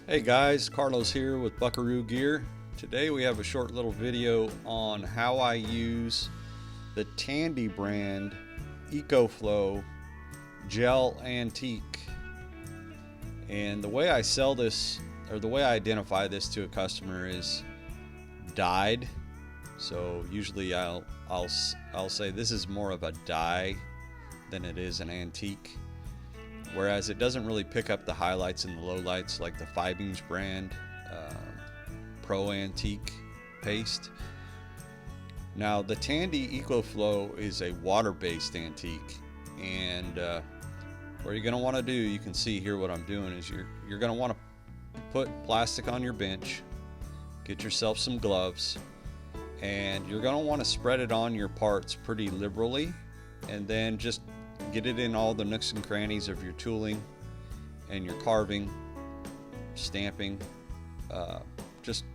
Hey guys, Carlos here with Buckaroo Gear. Today we have a short little video on how I use the Tandy brand Eco-Flo Gel Antique. And the way I sell this, or the way I identify this to a customer, is dyed. So usually I'll say this is more of a dye than it is an antique. Whereas it doesn't really pick up the highlights and the lowlights like the Fiebing brand Pro Antique paste. Now the Tandy Eco-Flo is a water-based antique, and what you're going to want to do, you can see here what I'm doing, is you're going to want to put plastic on your bench, get yourself some gloves, and you're going to want to spread it on your parts pretty liberally, and then just get it in all the nooks and crannies of your tooling and your carving, stamping, just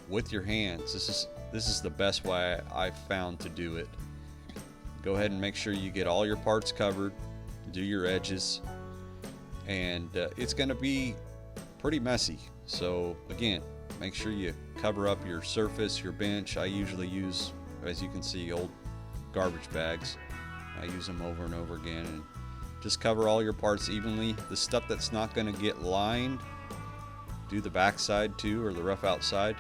with your hands. This is the best way I've found to do it. Go ahead and make sure you get all your parts covered, do your edges, and it's going to be pretty messy. So again, make sure you cover up your surface, your bench. I usually use, as you can see, old garbage bags. I use them over and over again, and just cover all your parts evenly. The stuff that's not going to get lined, do the back side too, or the rough outside.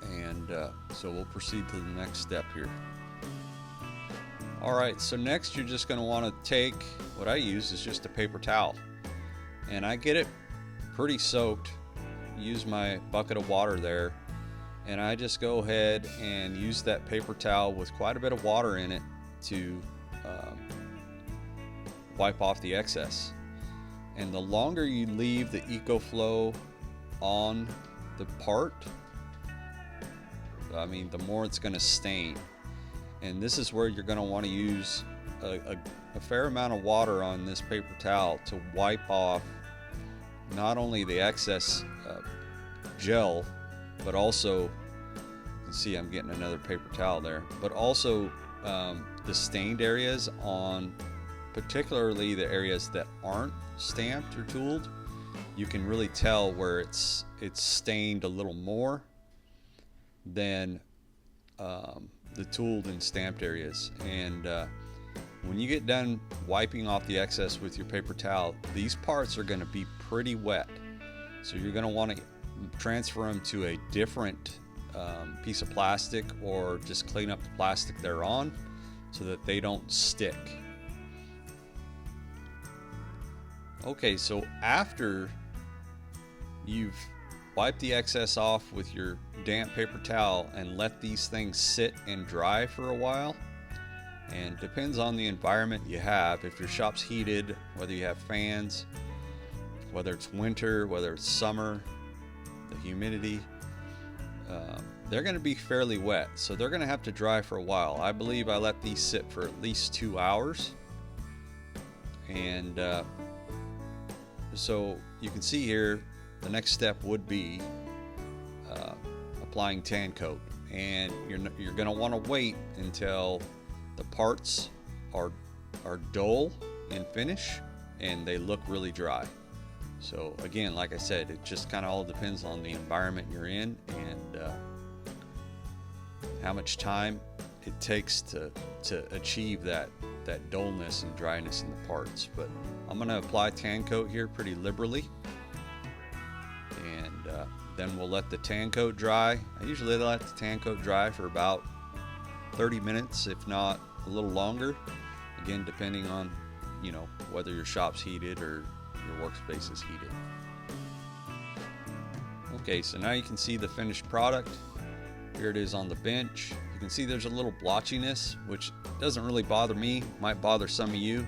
And so we'll proceed to the next step here. Alright, so next you're just going to want to take, what I use is just a paper towel, and I get it pretty soaked. Use my bucket of water there, and I just go ahead and use that paper towel with quite a bit of water in it to wipe off the excess. And the longer you leave the Eco-Flo on the part, the more it's going to stain. And this is where you're going to want to use a fair amount of water on this paper towel to wipe off not only the excess gel, but also, you can see I'm getting another paper towel there, but also the stained areas on, particularly the areas that aren't stamped or tooled. You can really tell where it's stained a little more than the tooled and stamped areas. And when you get done wiping off the excess with your paper towel, these parts are going to be pretty wet, so you're going to want to transfer them to a different piece of plastic, or just clean up the plastic they're on so that they don't stick. Okay, so after you've wiped the excess off with your damp paper towel and let these things sit and dry for a while, and depends on the environment you have, if your shop's heated, whether you have fans, whether it's winter, whether it's summer, the humidity, they're going to be fairly wet, so they're going to have to dry for a while. I believe I let these sit for at least 2 hours, and so you can see here the next step would be applying Tan Kote, and you're going to want to wait until the parts are dull in finish and they look really dry. So again, like I said, it just kind of all depends on the environment you're in, and how much time it takes to achieve that dullness and dryness in the parts. But I'm going to apply Tan Kote here pretty liberally, and then we'll let the Tan Kote dry. I usually let the Tan Kote dry for about 30 minutes, if not a little longer, again depending on whether your shop's heated or your workspace is heated. Okay, so now you can see the finished product. Here it is on the bench. You can see there's a little blotchiness, which doesn't really bother me, might bother some of you.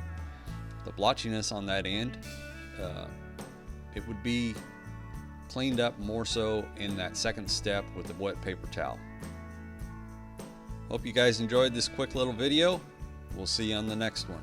The blotchiness on that end, it would be cleaned up more so in that second step with the wet paper towel. Hope you guys enjoyed this quick little video. We'll see you on the next one.